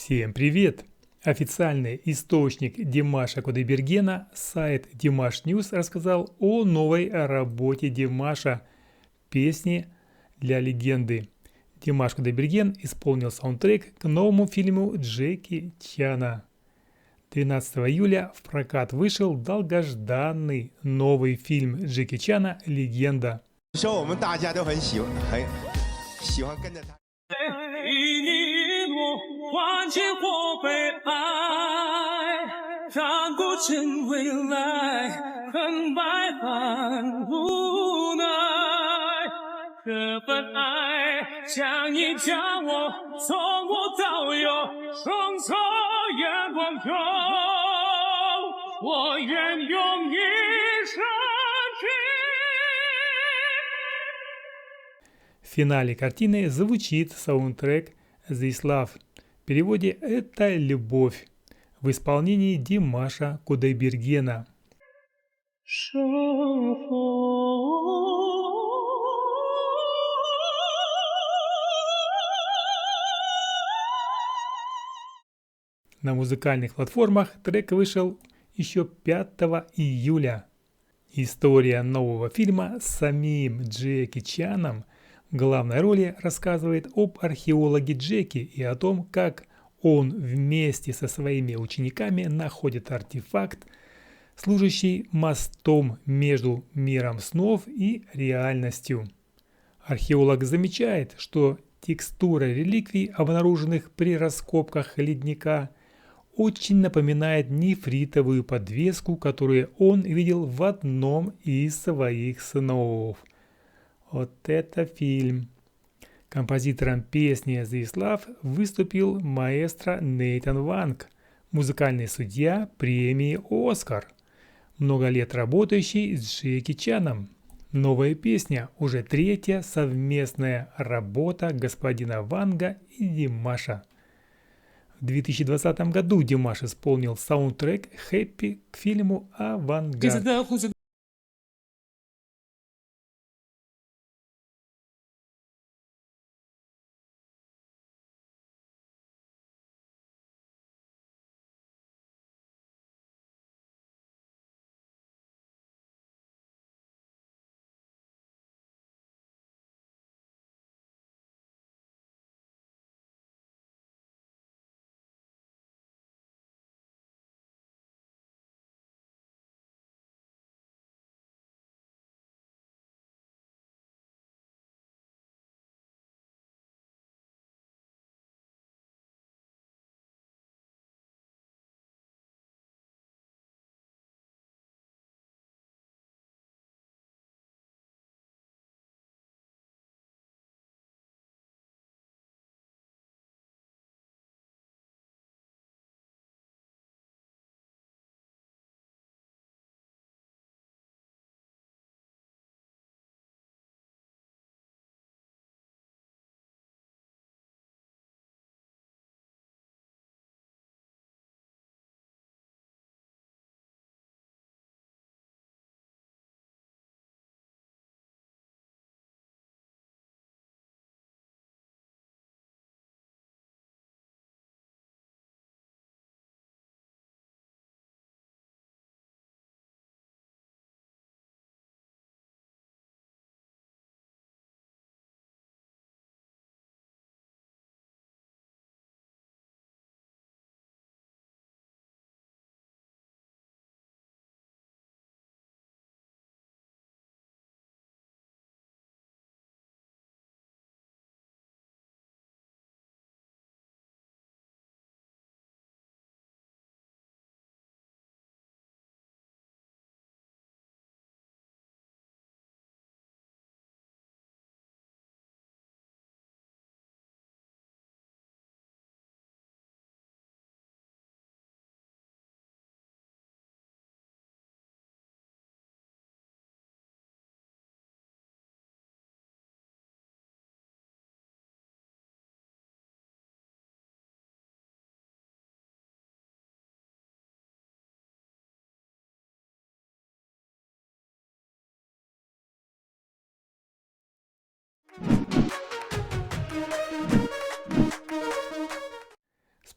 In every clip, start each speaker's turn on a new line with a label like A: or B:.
A: Всем привет! Официальный источник Димаша Кудайбергена, сайт Димаш Ньюс, рассказал о новой работе Димаша «Песни для легенды». Димаш Кудайберген исполнил саундтрек к новому фильму Джеки Чана. 12 июля в прокат вышел долгожданный новый фильм Джеки Чана «Легенда».
B: 说我们大家都很喜欢跟着他。
C: 你我换结或被爱，让过程未来很百般无奈。这份爱像一家我，从无到有，从错眼光中，我愿用一生去。
A: В финале картины звучит саундтрек «This Love». В переводе «Это любовь» в исполнении Димаша Кудайбергена.
C: 是否
A: На музыкальных платформах трек вышел еще 5 июля. История нового фильма с самим Джеки Чаном в главной роли рассказывает об археологе Джеки и о том, как он вместе со своими учениками находит артефакт, служащий мостом между миром снов и реальностью. Археолог замечает, что текстура реликвий, обнаруженных при раскопках ледника, очень напоминает нефритовую подвеску, которую он видел в одном из своих снов. Вот это фильм! Композитором песни «This Love» выступил маэстро Нейтан Ванг, музыкальный судья премии «Оскар», много лет работающий с Джеки Чаном. Новая песня – уже третья совместная работа господина Ванга и Димаша. В 2020 году Димаш исполнил саундтрек «Happy» к фильму «Авангард».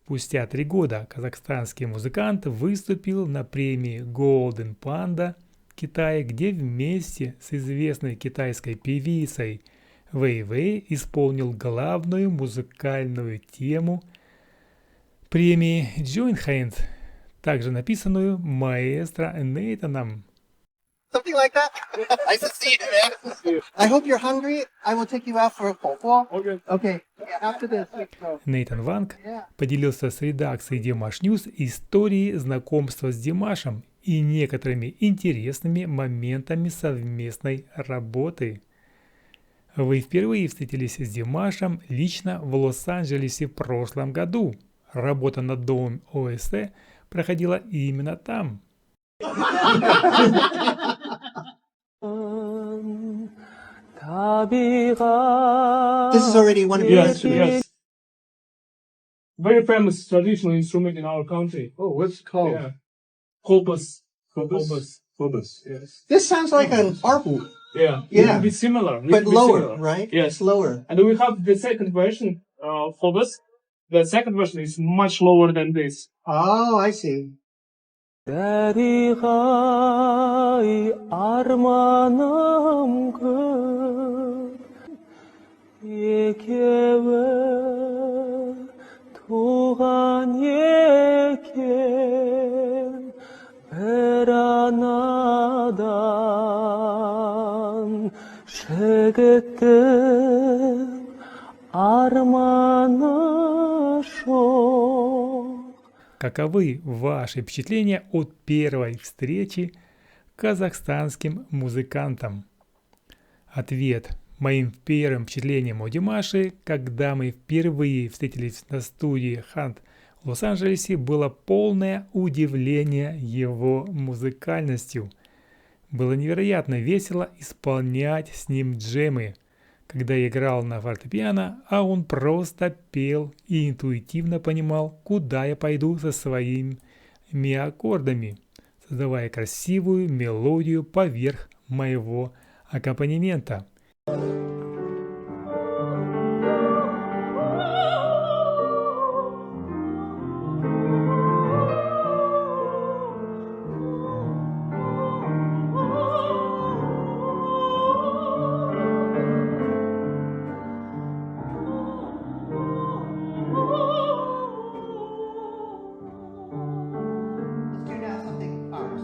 A: Спустя 3 года казахстанский музыкант выступил на премии Golden Panda в Китае, где вместе с известной китайской певицей Вэй Вэй исполнил главную музыкальную тему премии Join Hands, также написанную маэстро Нейтаном.
B: Something like that. I succeeded, man. I hope you're hungry. I will take you out for a pho.
C: Okay.
B: Okay. Yeah, after this, we go.
A: Нейтан Ванг
B: Yeah.
A: поделился с редакцией Dimash News историей знакомства с Димашем и некоторыми интересными моментами совместной работы. Вы впервые встретились с Димашем лично в Лос-Анджелесе в прошлом году. Работа над новым ОСТ проходила именно там.
B: This is already one of your
C: Yes,
B: instruments.
C: yes. Very famous traditional instrument in our country.
B: Oh, what's it called?
C: Yeah. Kobus.
B: Kobus?
C: Kobus. Yes.
B: This sounds like an harp,
C: Yeah.
B: Yeah.
C: Little bit similar.
B: but
C: little bit
B: lower,
C: similar.
B: right?
C: Yes.
B: It's lower.
C: And we have the second version of Kobus. The second version is much lower than this.
B: Oh, I see.
D: 데리가이 아르마남 그 예케웨 도한 예케 베라나단 쉐게테 아르마나쇼.
A: Каковы ваши впечатления от первой встречи казахстанским музыкантом? Ответ. Моим первым впечатлением о Димаше, когда мы впервые встретились на студии Hunt в Лос-Анджелесе, было полное удивление его музыкальностью. Было невероятно весело исполнять с ним джемы, когда я играл на фортепиано, а он просто пел и интуитивно понимал, куда я пойду со своими аккордами, создавая красивую мелодию поверх моего аккомпанемента.
B: Let's do now something ours.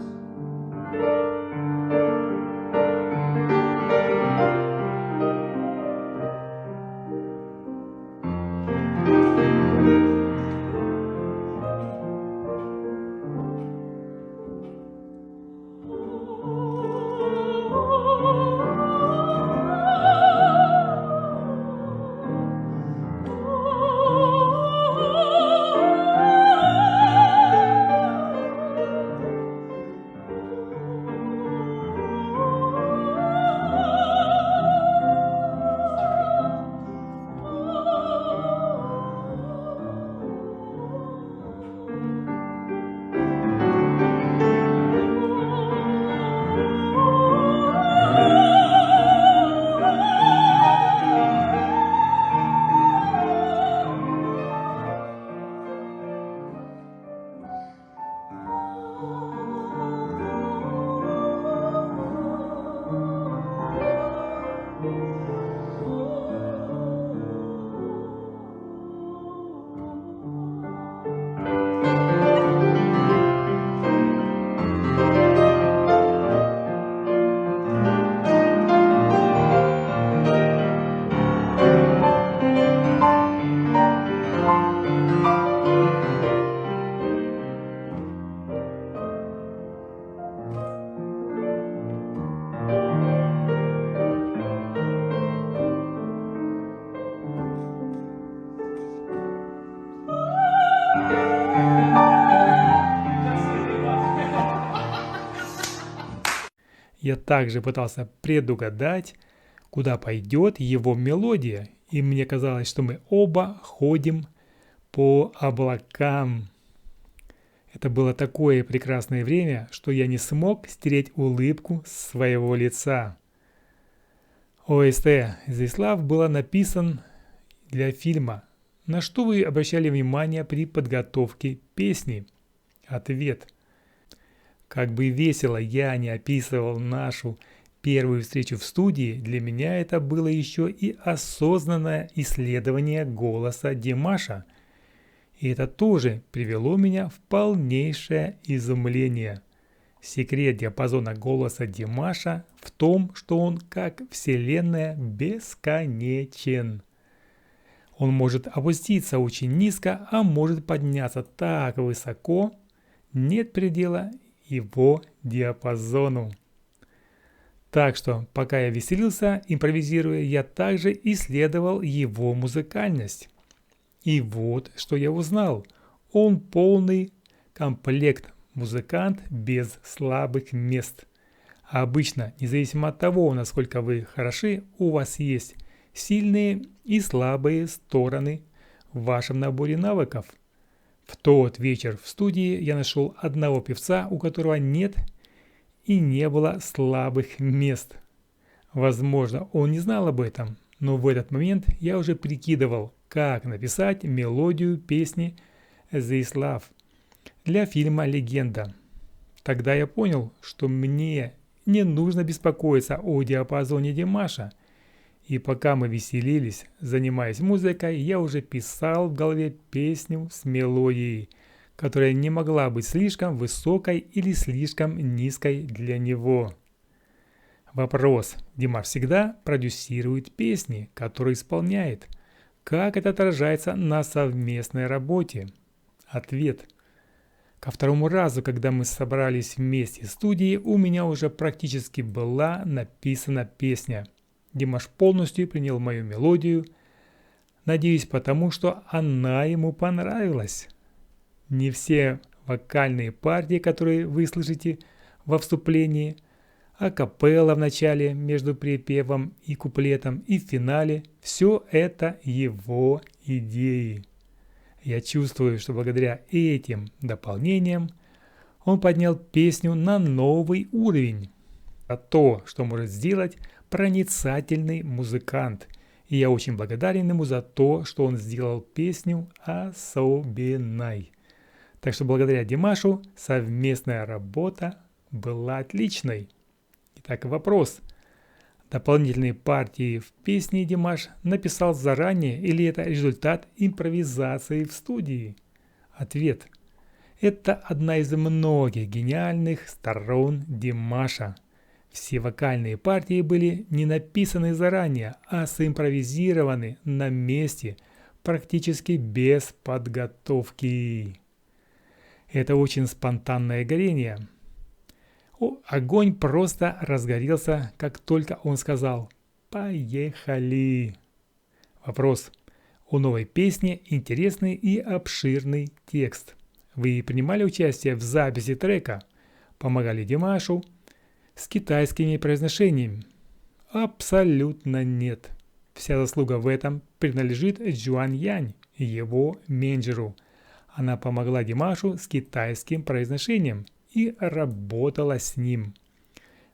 A: Я также пытался предугадать, куда пойдет его мелодия, и мне казалось, что мы оба ходим по облакам. Это было такое прекрасное время, что я не смог стереть улыбку с своего лица. ОСТ «This Love» было написан для фильма, На что вы обращали внимание при подготовке песни? Ответ. Как бы весело я не описывал нашу первую встречу в студии, для меня это было еще и осознанное исследование голоса Димаша. И это тоже привело меня в полнейшее изумление. Секрет диапазона голоса Димаша в том, что он, как Вселенная, бесконечен. Он может опуститься очень низко, а может подняться так высоко. Нет предела его диапазону. Так что, пока я веселился, импровизируя, я также исследовал его музыкальность. И вот, что я узнал. Он полный комплект, музыкант без слабых мест. А обычно, независимо от того, насколько вы хороши, у вас есть сильные и слабые стороны в вашем наборе навыков. В тот вечер в студии я нашел одного певца, у которого нет и не было слабых мест. Возможно, он не знал об этом, но в этот момент я уже прикидывал, как написать мелодию песни «This Love» для фильма «Легенда». Тогда я понял, что мне не нужно беспокоиться о диапазоне Димаша. И пока мы веселились, занимаясь музыкой, я уже писал в голове песню с мелодией, которая не могла быть слишком высокой или слишком низкой для него. Вопрос. Димаш всегда продюсирует песни, которые исполняет. Как это отражается на совместной работе? Ответ. Ко второму разу, когда мы собрались вместе в студии, у меня уже практически была написана песня. Димаш полностью принял мою мелодию, надеюсь, потому что она ему понравилась. Не все вокальные партии, которые вы слышите во вступлении, акапелла в начале между припевом и куплетом и в финале, все это его идеи. Я чувствую, что благодаря этим дополнениям он поднял песню на новый уровень. А то, что может сделать проницательный музыкант. И я очень благодарен ему за то, что он сделал песню особенной. Так что благодаря Димашу совместная работа была отличной. Итак, вопрос. Дополнительные партии в песне Димаш написал заранее или это результат импровизации в студии? Ответ. Это одна из многих гениальных сторон Димаша. Все вокальные партии были не написаны заранее, а симпровизированы на месте, практически без подготовки. Это очень спонтанное горение. Огонь просто разгорелся, как только он сказал «Поехали!». Вопрос. У новой песни интересный и обширный текст. Вы принимали участие в записи трека? Помогали Димашу с китайскими произношениями? Абсолютно нет. Вся заслуга в этом принадлежит Джуан Янь, его менеджеру. Она помогла Димашу с китайским произношением и работала с ним.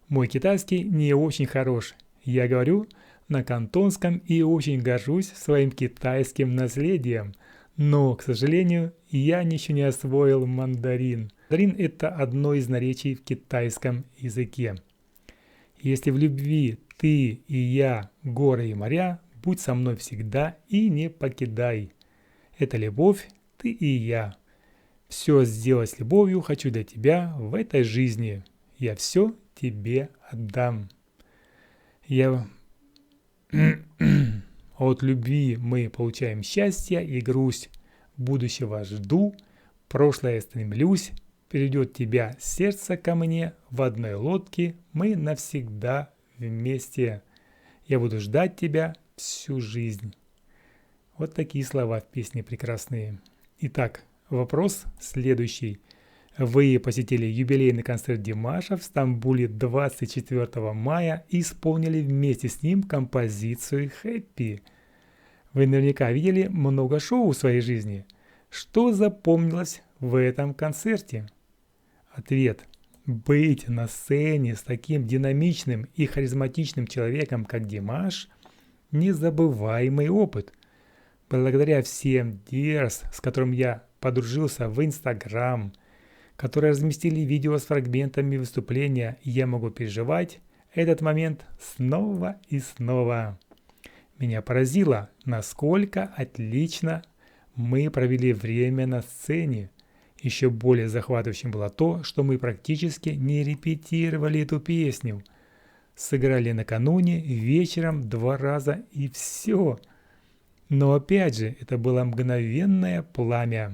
A: Мой китайский не очень хорош. Я говорю на кантонском и очень горжусь своим китайским наследием. Но, к сожалению, я еще не освоил мандарин. Мандарин – это одно из наречий в китайском языке. Если в любви ты и я, горы и моря, будь со мной всегда и не покидай. Это любовь, ты и я. Все сделать с любовью хочу для тебя в этой жизни. Я все тебе отдам. От любви мы получаем счастье и грусть. Будущего жду, прошлое стремлюсь. Перейдет тебя сердце ко мне, в одной лодке мы навсегда вместе. Я буду ждать тебя всю жизнь. Вот такие слова в песне прекрасные. Итак, вопрос следующий. Вы посетили юбилейный концерт Димаша в Стамбуле 24 мая и исполнили вместе с ним композицию «Happy». Вы наверняка видели много шоу в своей жизни. Что запомнилось в этом концерте? Ответ. Быть на сцене с таким динамичным и харизматичным человеком, как Димаш – незабываемый опыт. благодаря всем Dears, с которым я подружился в Instagram, которые разместили видео с фрагментами выступления, я могу переживать этот момент снова и снова. Меня поразило, насколько отлично мы провели время на сцене. Еще более захватывающим было то, что мы практически не репетировали эту песню. Сыграли накануне, вечером 2 раза и все. Но опять же, это было мгновенное пламя.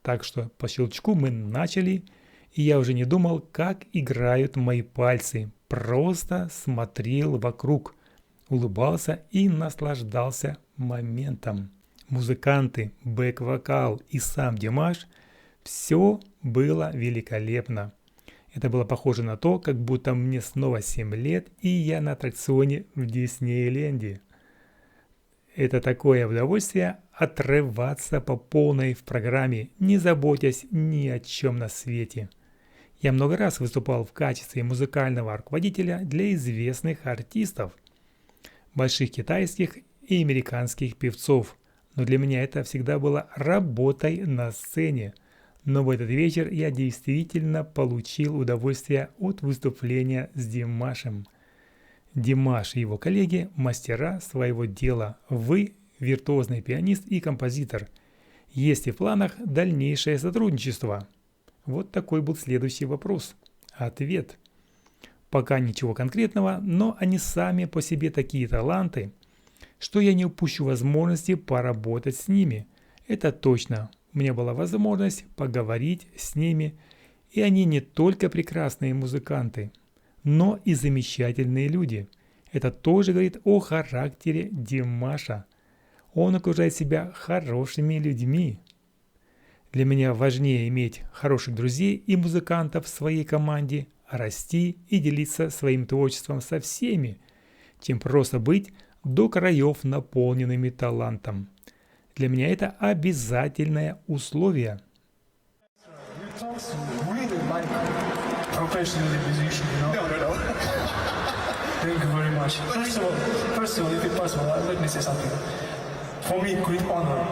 A: Так что по щелчку мы начали, и я уже не думал, как играют мои пальцы. Просто смотрел вокруг, улыбался и наслаждался моментом. Музыканты, бэк-вокал и сам Димаш – все было великолепно. Это было похоже на то, как будто мне снова 7 лет, и я на аттракционе в Диснейленде. Это такое удовольствие отрываться по полной в программе, не заботясь ни о чем на свете. Я много раз выступал в качестве музыкального руководителя для известных артистов, больших китайских и американских певцов, но для меня это всегда было работой на сцене. Но в этот вечер я действительно получил удовольствие от выступления с Димашем. Димаш и его коллеги – мастера своего дела. Вы – виртуозный пианист и композитор. Есть ли в планах дальнейшее сотрудничество? Вот такой был следующий вопрос. Ответ. Пока ничего конкретного, но они сами по себе такие таланты, что я не упущу возможности поработать с ними. Это точно. У меня была возможность поговорить с ними, и они не только прекрасные музыканты, но и замечательные люди. Это тоже говорит о характере Димаша. Он окружает себя хорошими людьми. Для меня важнее иметь хороших друзей и музыкантов в своей команде, расти и делиться своим творчеством со всеми, чем просто быть до краев наполненными талантом. Для меня это обязательное условие.
E: Thank you very much. First of all, if it's possible, let me say something. For me, great honor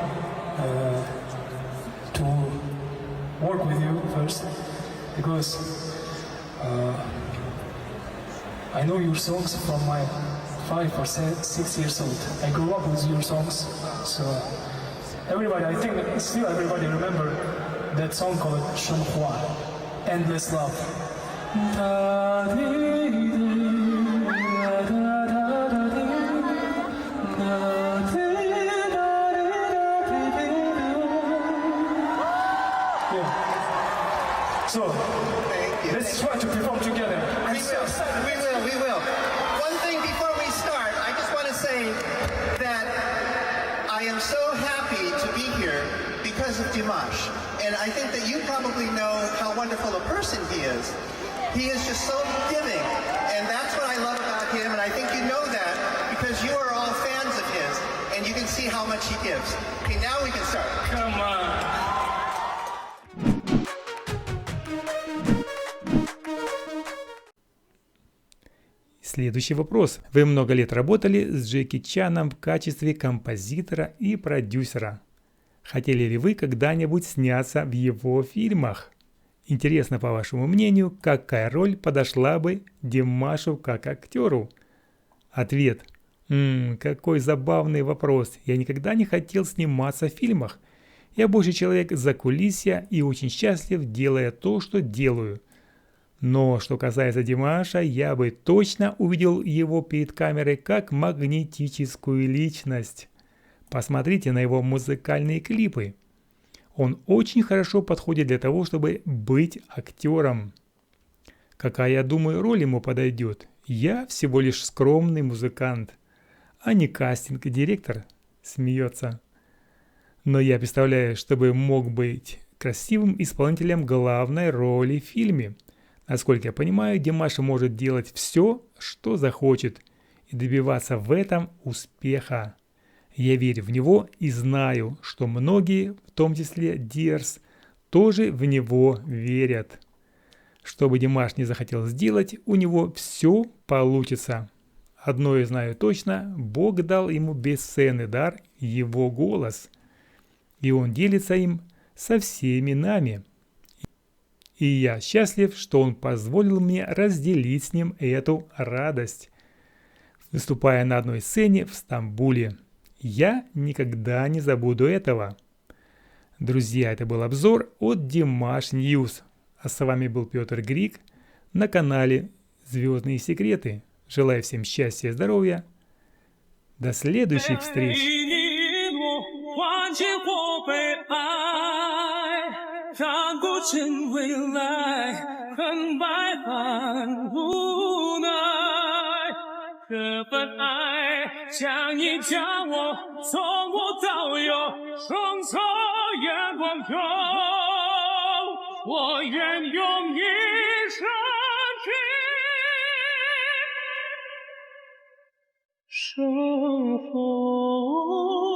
E: to work with you first, because I know your songs from my 5 or 6 years old. I grew up with your songs, so everybody, I think still everybody remember that song called Shunhua, Endless Love. So, let's try to perform together.
B: We will. One thing before we start, I just want to say that I am so happy to be here because of Dimash. And I think that you probably know how wonderful a person he is. He is just so giving. And that's what I love about him. And I think you know that because you are all fans of his. And you can see how much he gives. Okay, now we can start.
E: Come on.
A: Следующий вопрос. Вы много лет работали с Джеки Чаном в качестве композитора и продюсера. Хотели ли вы когда-нибудь сняться в его фильмах? Интересно, по вашему мнению, какая роль подошла бы Димашу как актеру? Ответ. Какой забавный вопрос. Я никогда не хотел сниматься в фильмах. Я больше человек закулисья и очень счастлив, делая то, что делаю. Но что касается Димаша, я бы точно увидел его перед камерой как магнетическую личность. Посмотрите на его музыкальные клипы. Он очень хорошо подходит для того, чтобы быть актером. Какая, я думаю, роль ему подойдет? Я всего лишь скромный музыкант, а не кастинг-директор, смеется. Но я представляю, чтобы мог быть красивым исполнителем главной роли в фильме. Насколько я понимаю, Димаш может делать все, что захочет, и добиваться в этом успеха. Я верю в него и знаю, что многие, в том числе Dears, тоже в него верят. Что бы Димаш не захотел сделать, у него все получится. одно я знаю точно, Бог дал ему бесценный дар, его голос, и он делится им со всеми нами. И я счастлив, что он позволил мне разделить с ним эту радость, выступая на одной сцене в Стамбуле. Я никогда не забуду этого. Друзья, это был обзор от Димаш Ньюс. А с вами был Петр Грик на канале «Звездные секреты». Желаю всем счастья и здоровья. До следующих встреч!
C: 让过真未来，很百般无奈。这份爱将你将我从无到有，从错眼光中，我愿用一生去守候。